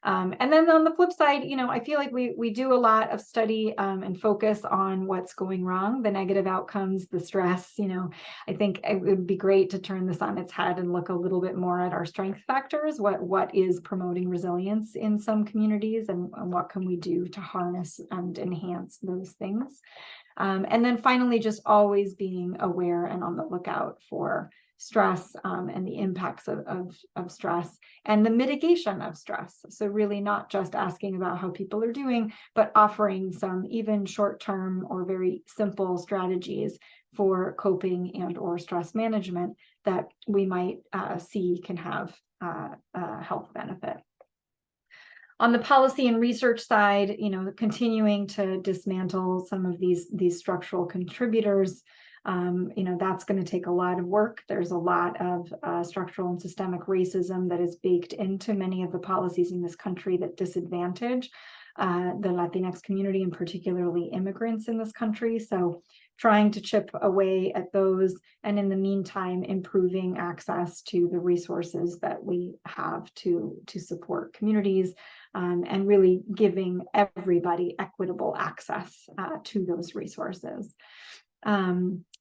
And then on the flip side, I feel like we do a lot of study and focus on what's going wrong, the negative outcomes, the stress. I think it would be great to turn this on its head and look a little bit more at our strength factors. What is promoting resilience in some communities, and what can we do to harness and enhance those things? And then finally, just always being aware and on the lookout for stress and the impacts of stress and the mitigation of stress. So really not just asking about how people are doing, but offering some even short-term or very simple strategies for coping and or stress management that we might see can have a health benefit. On the policy and research side, continuing to dismantle some of these structural contributors. That's going to take a lot of work. There's a lot of structural and systemic racism that is baked into many of the policies in this country that disadvantage the Latinx community, and particularly immigrants in this country. So trying to chip away at those, and in the meantime, improving access to the resources that we have to support communities, and really giving everybody equitable access to those resources.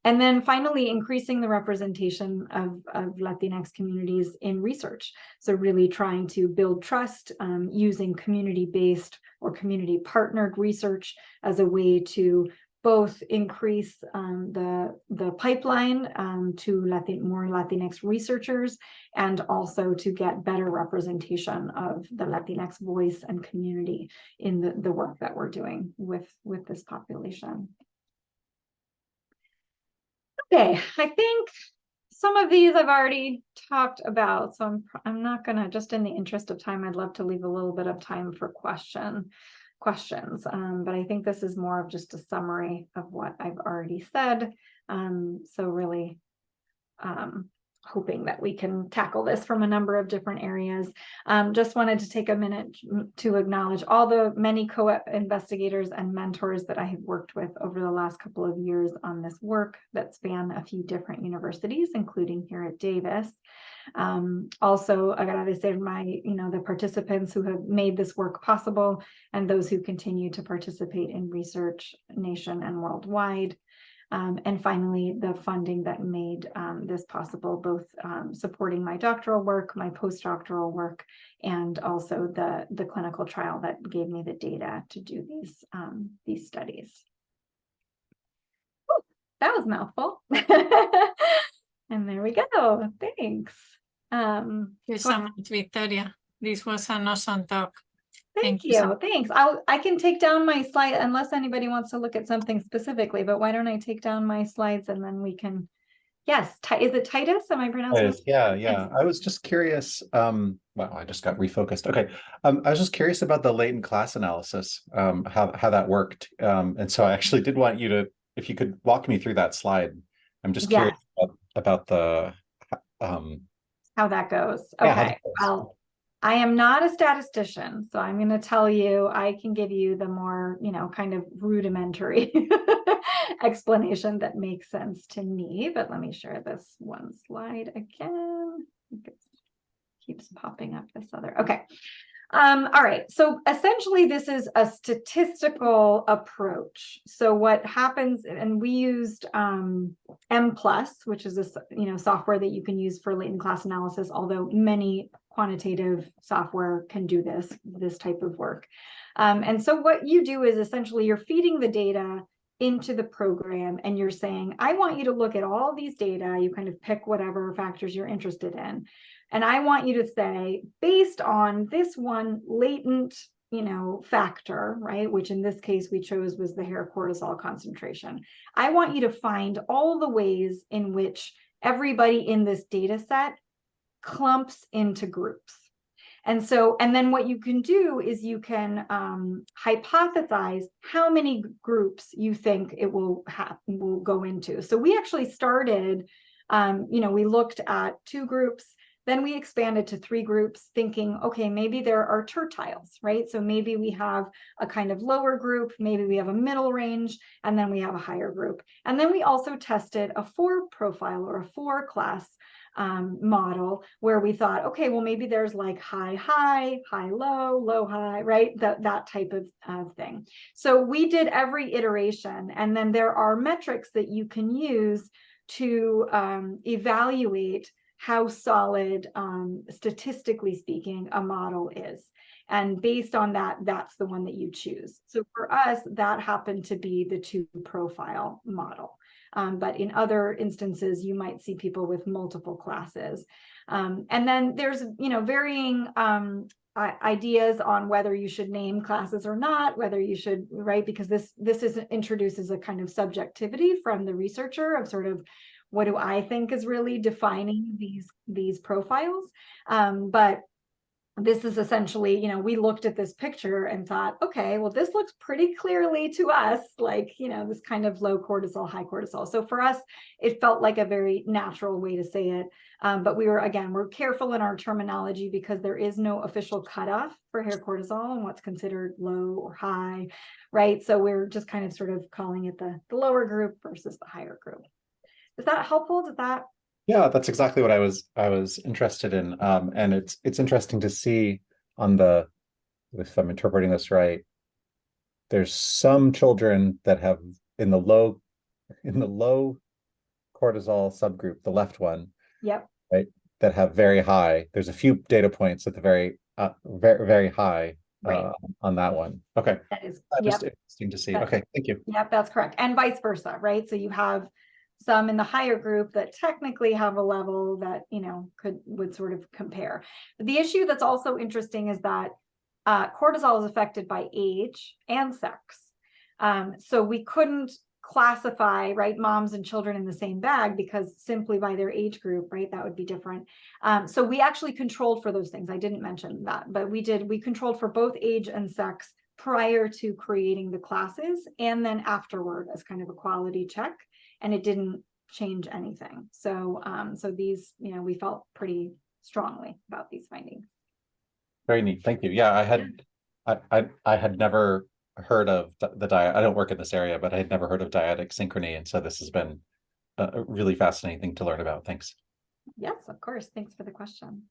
And then finally, increasing the representation of Latinx communities in research. So really trying to build trust using community-based or community-partnered research as a way to both increase the pipeline to more Latinx researchers, and also to get better representation of the Latinx voice and community in the work that we're doing with this population. Okay, I think some of these I've already talked about, so I'm not gonna, just in the interest of time, I'd love to leave a little bit of time for questions. But I think this is more of just a summary of what I've already said. So really hoping that we can tackle this from a number of different areas. Just wanted to take a minute to acknowledge all the many co-investigators and mentors that I have worked with over the last couple of years on this work that span a few different universities, including here at Davis. Also, agradecer the participants who have made this work possible, and those who continue to participate in research nation and worldwide. And finally, the funding that made this possible, both supporting my doctoral work, my postdoctoral work, and also the clinical trial that gave me the data to do these studies. Ooh, that was a mouthful. And there we go. Thanks. Thank you so much, Victoria. This was an awesome talk. Thank you. Thanks. I can take down my slide unless anybody wants to look at something specifically, but why don't I take down my slides and then we can, yes, is it Titus? Am I pronouncing it? Yeah. I was just curious. Wow, I just got refocused. Okay. I was just curious about the latent class analysis, how that worked. And so I actually did want you to, if you could walk me through that slide. I'm just curious about the how that goes. Okay. Well, I am not a statistician, so I'm going to tell you, I can give you the more, kind of rudimentary explanation that makes sense to me. But let me share this one slide again. It keeps popping up this other. Okay. All right. So essentially, this is a statistical approach. So what happens, and we used M+, which is a software that you can use for latent class analysis, although many quantitative software can do this type of work. And so what you do is essentially you're feeding the data into the program, and you're saying, I want you to look at all these data. You kind of pick whatever factors you're interested in. And I want you to say, based on this one latent, factor, right, which in this case we chose was the hair cortisol concentration. I want you to find all the ways in which everybody in this data set clumps into groups. And then what you can do is you can hypothesize how many groups you think it will go into. So we actually started, we looked at 2 groups. Then we expanded to 3 groups, thinking, okay, maybe there are tertiles, right? So maybe we have a kind of lower group, maybe we have a middle range, and then we have a higher group. And then we also tested a 4 profile or a 4 class model, where we thought, okay, well, maybe there's like high, high, high, low, low, high, right? That type of thing. So we did every iteration, and then there are metrics that you can use to evaluate how solid, statistically speaking, a model is. And based on that, that's the one that you choose. So for us, that happened to be the 2-profile model. But in other instances, you might see people with multiple classes. And then there's, varying ideas on whether you should name classes or not, whether you should, right? Because this introduces a kind of subjectivity from the researcher of sort of, what do I think is really defining these profiles? But this is essentially, we looked at this picture and thought, okay, well, this looks pretty clearly to us like, this kind of low cortisol, high cortisol. So for us, it felt like a very natural way to say it. But we're careful in our terminology because there is no official cutoff for hair cortisol and what's considered low or high, right? So we're just kind of sort of calling it the lower group versus the higher group. Is that helpful? Yeah, that's exactly what I was interested in. And it's interesting to see if I'm interpreting this right, there's some children that have in the low cortisol subgroup, the left one. Yep. Right, that have very high. There's a few data points at the very very high Right. On that one. Okay. That is Just interesting to see. Okay, thank you. Yep, that's correct. And vice versa, right? So you have some in the higher group that technically have a level that, would sort of compare. But the issue that's also interesting is that cortisol is affected by age and sex. So we couldn't classify, right, moms and children in the same bag because simply by their age group, right, that would be different. So we actually controlled for those things. I didn't mention that, but we controlled for both age and sex prior to creating the classes and then afterward as kind of a quality check. And it didn't change anything. So, these, we felt pretty strongly about these findings. Very neat. Thank you. Yeah, I had never heard of the dyad. I don't work in this area, but I had never heard of dyadic synchrony, and so this has been a really fascinating thing to learn about. Thanks. Yes, of course. Thanks for the question.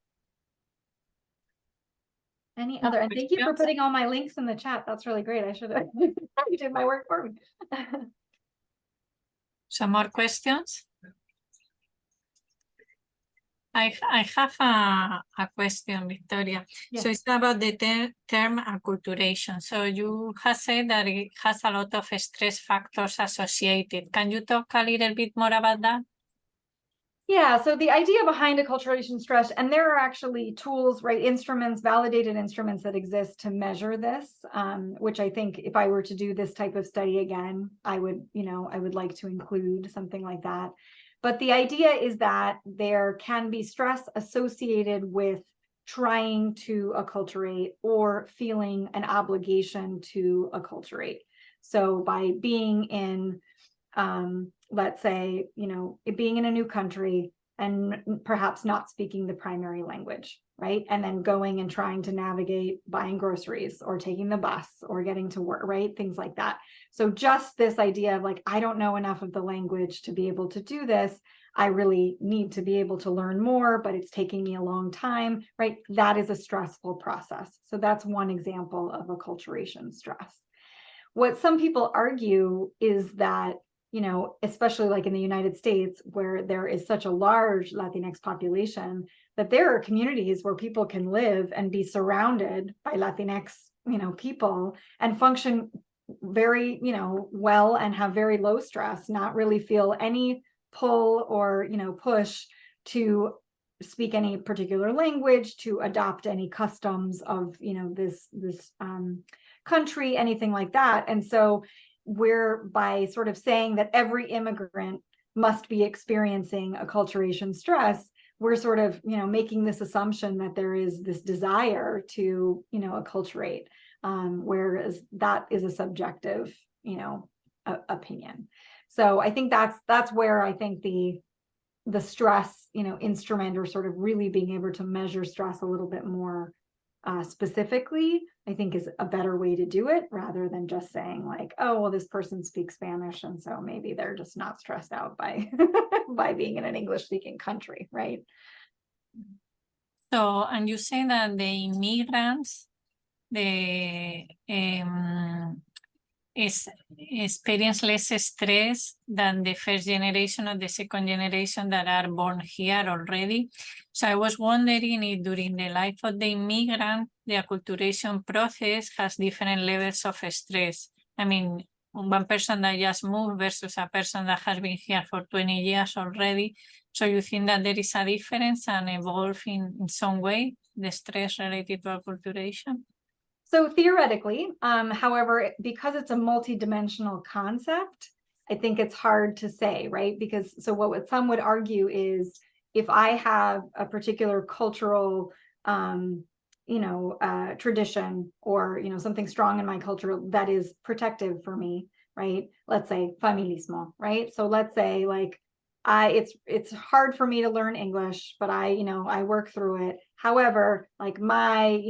Any other? And thank you for putting all my links in the chat. That's really great. I should have you did my work for me. Some more questions? I have a question, Victoria. Yes. So it's about the term acculturation. So you have said that it has a lot of stress factors associated. Can you talk a little bit more about that? Yeah, so the idea behind acculturation stress, and there are actually tools, right, instruments, validated instruments that exist to measure this, which I think if I were to do this type of study again, I would like to include something like that. But the idea is that there can be stress associated with trying to acculturate or feeling an obligation to acculturate. So by being in let's say, being in a new country and perhaps not speaking the primary language, right? And then going and trying to navigate buying groceries or taking the bus or getting to work, right? Things like that. So just this idea of like, I don't know enough of the language to be able to do this. I really need to be able to learn more, but it's taking me a long time, right? That is a stressful process. So that's one example of acculturation stress. What some people argue is that, especially like in the United States, where there is such a large Latinx population, that there are communities where people can live and be surrounded by Latinx, people and function very, well and have very low stress, not really feel any pull or, push to speak any particular language, to adopt any customs of, this country, anything like that. And so we're by sort of saying that every immigrant must be experiencing acculturation stress, we're sort of, making this assumption that there is this desire to, acculturate, whereas that is a subjective, opinion. So I think that's where I think the stress, instrument or sort of really being able to measure stress a little bit more specifically, I think is a better way to do it rather than just saying like, oh, well, this person speaks Spanish, and so maybe they're just not stressed out by by being in an English-speaking country, right? So, and you say that the immigrants, experience less stress than the first generation or the second generation that are born here already. So I was wondering if during the life of the immigrant, the acculturation process has different levels of stress. I mean, one person that just moved versus a person that has been here for 20 years already. So you think that there is a difference and evolve in some way, the stress related to acculturation? So theoretically, however, because it's a multidimensional concept, I think it's hard to say, right? Because so what some would argue is if I have a particular cultural, tradition or, something strong in my culture that is protective for me, right? Let's say familismo, right? So let's say like it's hard for me to learn English, but I work through it. However, like my,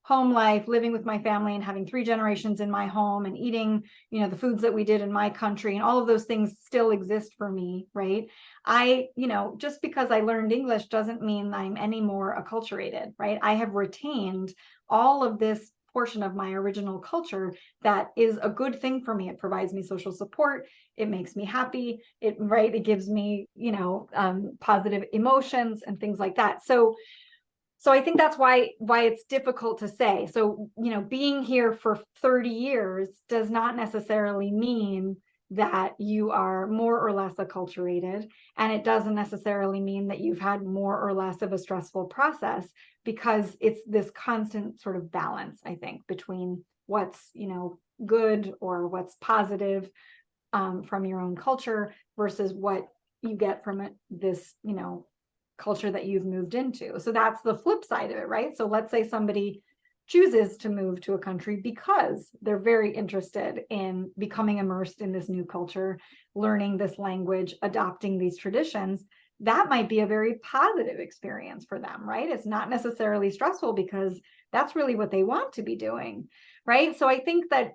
home life, living with my family and having 3 generations in my home and eating, the foods that we did in my country and all of those things still exist for me, right? Just because I learned English doesn't mean I'm any more acculturated, right? I have retained all of this portion of my original culture that is a good thing for me. It provides me social support. It makes me happy. It gives me, positive emotions and things like that. So I think that's why it's difficult to say. So, being here for 30 years does not necessarily mean that you are more or less acculturated. And it doesn't necessarily mean that you've had more or less of a stressful process, because it's this constant sort of balance, I think, between what's, good or what's positive from your own culture versus what you get from this, culture that you've moved into. So that's the flip side of it, right? So let's say somebody chooses to move to a country because they're very interested in becoming immersed in this new culture, learning this language, adopting these traditions. That might be a very positive experience for them, right? It's not necessarily stressful because that's really what they want to be doing, right? So I think that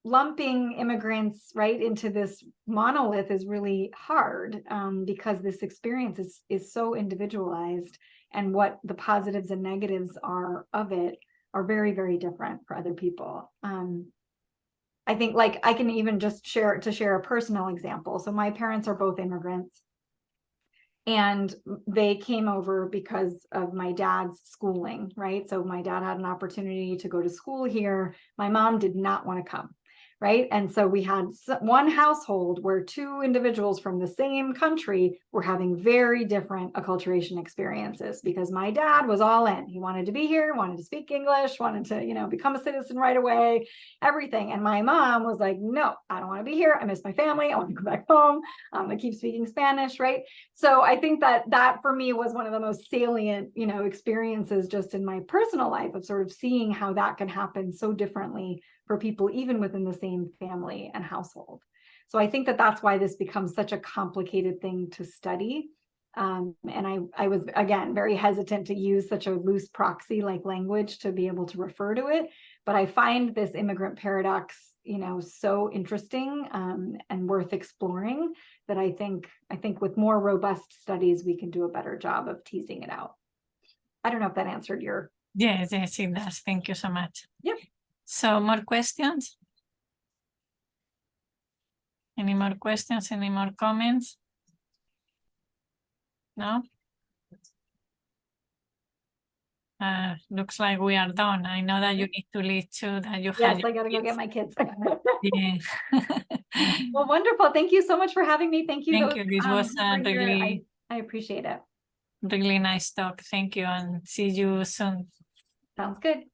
lumping immigrants right into this monolith is really hard because this experience is so individualized, and what the positives and negatives are of it are very, very different for other people. I think like I can even just share a personal example. So my parents are both immigrants, and they came over because of my dad's schooling, right? So my dad had an opportunity to go to school here. My mom did not want to come. Right. And so we had one household where 2 individuals from the same country were having very different acculturation experiences, because my dad was all in. He wanted to be here, wanted to speak English, wanted to, become a citizen right away, everything. And my mom was like, no, I don't want to be here. I miss my family. I want to go back home. I keep speaking Spanish. Right. So I think that for me was one of the most salient, experiences just in my personal life, of sort of seeing how that can happen so differently for people, even within the same family and household. So I think that that's why this becomes such a complicated thing to study. And I was, again, very hesitant to use such a loose proxy like language to be able to refer to it. But I find this immigrant paradox, so interesting and worth exploring, that I think with more robust studies, we can do a better job of teasing it out. I don't know if that answered your... Yes, it does. Thank you so much. Yep. So more questions? Any more questions? Any more comments? No? Looks like we are done. I know that you need to leave too, that you Yes, had I gotta go get my kids. yeah. Well, wonderful. Thank you so much for having me. Thank you. Thank you. This was really, I appreciate it. really nice talk. Thank you, and see you soon. Sounds good.